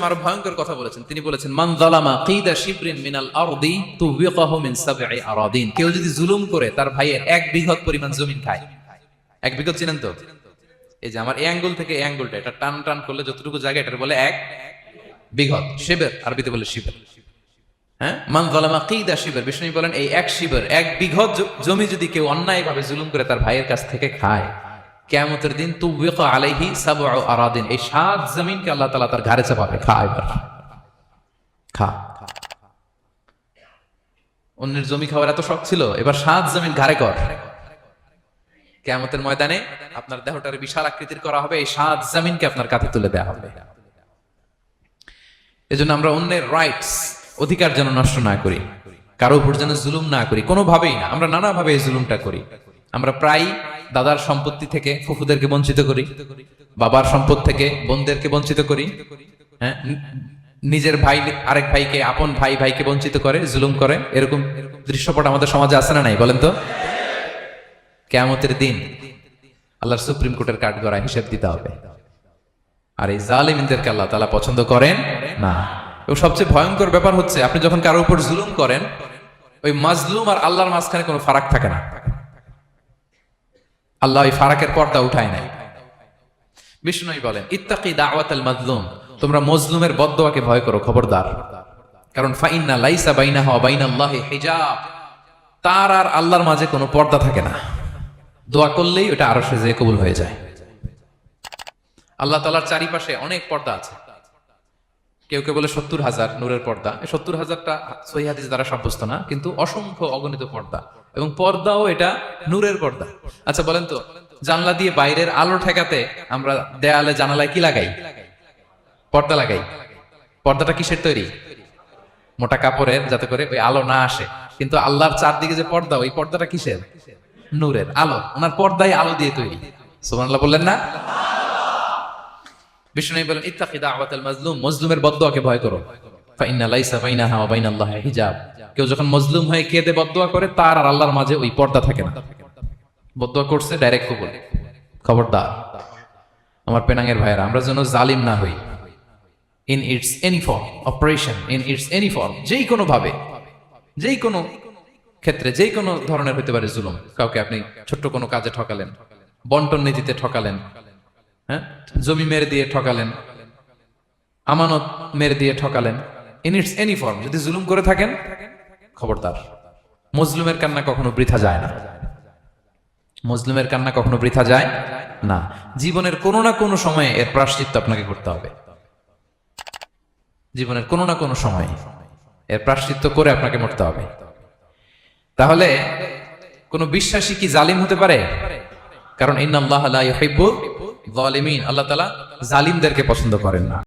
আরো ভয়ঙ্কর কথা বলেছেন। তিনি বলেছেন, মান যালামা কিদা শিবরিন মিনাল আরদি তুবিকাহু মিন সাবঈ আরাদিন। কেউ যদি জুলুম করে তার ভাইয়ের 1 বিঘত পরিমাণ জমি খায়। 1 বিঘত চিনেন তো? এই যে আমার এই আঙ্গুল থেকে এই আঙ্গুলটা, এটা টান টান করলে যতটুকু জায়গা, এটার বলে 1 বিঘত। শিবর আরবিতে বলে শিবর। হ্যাঁ, মান যালামা কিদা শিবর, বিষ্ণু বলেন এই 1 শিবর 1 বিঘত জমি যদি কেউ অন্যায়ভাবে জুলুম করে তার ভাইয়ের কাছ থেকে খায়, কিয়ামতের দিন তুবিকা আলাইহি সাবউ আরাদিন, এই 7 জমিনকে আল্লাহ তাআলা তার ঘাড়ে চাপাবে। খা এবার খা। অন্যের জমি খাওয়ার এত শখ ছিল, এবার 7 জমিন ঘাড়ে কর। কিয়ামতের ময়দানে আপনার দেহটারে বিশাল আকৃতির করা হবে, এই 7 জমিনকে আপনার কাঁধে তুলে দেওয়া হবে। এজন্য আমরা অন্যের রাইটস, অধিকার যেন নষ্ট না করি, কারো উপর যেন জুলুম না করি, কোনোভাবেই না। আমরা নানাভাবে এই জুলুমটা করি। আমরা প্রায় দাদার সম্পত্তি থেকে ফুফুদেরকে বঞ্চিত করি, বাবার সম্পদ থেকে বোনদেরকে বঞ্চিত করি। হ্যাঁ, নিজের ভাই আরেক ভাইকে, আপন ভাই ভাইকে বঞ্চিত করে, জুলুম করে। এরকম দৃশ্যপট আমাদের সমাজে আছে না নাই বলেন তো? কিয়ামতের দিন আল্লাহর সুপ্রিম কোর্টের কাঠগড়ায় হিসেব দিতে হবে। আর এই জালিমদেরকে আল্লাহ তাআলা পছন্দ করেন না। এবং সবচেয়ে ভয়ঙ্কর ব্যাপার হচ্ছে, আপনি যখন কারো উপর জুলুম করেন, ওই মাজলুম আর আল্লাহর মাঝখানে কোনো ফারাক থাকে না। আল্লাহ ওই ফারাকের পর্দা উঠায় নাই। বিষ্ণু বলেন, ইত্তাকি দাওয়াতাল মাজলুম, তোমরা মজলুমের বদদোয়াকে ভয় করো, খবরদার। কারণ ফাইন্না লাইসা বাইনাহু ওয়া বাইনাল্লাহি হিজাব, তার আর আল্লাহর মাঝে কোনো পর্দা থাকে না। দোয়া করলেই ওটা আরশে যেয়ে কবুল হয়ে যায়। আল্লাহ তাআলার চারিপাশে অনেক পর্দা আছে। কেউ কেউ বলে 70,000 নূরের পর্দা। 70,000টা সহিহ হাদিস দ্বারা সাব্যস্ত না, কিন্তু অসংখ্য অগণিত পর্দা, এবং পর্দাও এটা নূরের পর্দা। আচ্ছা বলেন তো, জানলা দিয়ে বাইরের আলো ঠেকাতে আমরা দেয়ালে জানালায় কি লাগাই? পর্দা লাগাই। পর্দাটা কিসের তৈরি? মোটা কাপড়ের, যাতে করে ওই আলো না আসে। কিন্তু আল্লাহর চারদিকে যে পর্দা, ওই পর্দাটা কিসের? নূরের আলো। ওনার পর্দায় আলো দিয়ে তৈরি। সুবহানাল্লাহ বললেন না? বিষ্ণু বলেন, ইত্তাকি দাওয়াতাল মাজলুম, মজলুমের বদদোয়াকে ভয় করো। ফাইন্না লাইসা বাইনাহা ওয়া বাইনাল্লাহি হিজাব, কেউ যখন মজলুম হয়ে কেঁদে বদদোয়া করে, তার আর আল্লাহর মাঝে ওই পর্দা থাকে না। বদদোয়া করছে, ডাইরেক্ট কবুল। খবরদার আমার পেনাঙ্গের ভাইয়েরা, আমরা যেন জালিম না হই। In it's any form, operation in it's any form, যেই কোনো ভাবে, যেই কোনো ক্ষেত্রে, যেই কোনো ধরনের হতে পারে জুলুম। কাউকে আপনি ছোট্ট কোনো কাজে ঠকালেন, বন্টন নীতিতে ঠকালেন, হ্যাঁ, জমি মেরে দিয়ে ঠকালেন, আমানত মেরে দিয়ে ঠকালেন, ইন ইটস এনি ফর্ম যদি জুলুম করে থাকেন, খবরদার। মজলুমের কান্না কখনো বৃথা যায় না। মজলুমের কান্না কখনো বৃথা যায় না। জীবনের কোনো না কোনো সময়ে এর প্রায়শ্চিত্ত আপনাকে করতে হবে। জীবনের কোনো না কোনো সময়ে এর প্রায়শ্চিত্ত করে আপনাকে মরতে হবে। তাহলে কোন বিশ্বাসী কি জালিম হতে পারে? কারণ ইন্নাল্লাহা লা ইউহিব্বুল যালিমিন, আল্লাহ তাআলা জালিমদেরকে পছন্দ করেন না।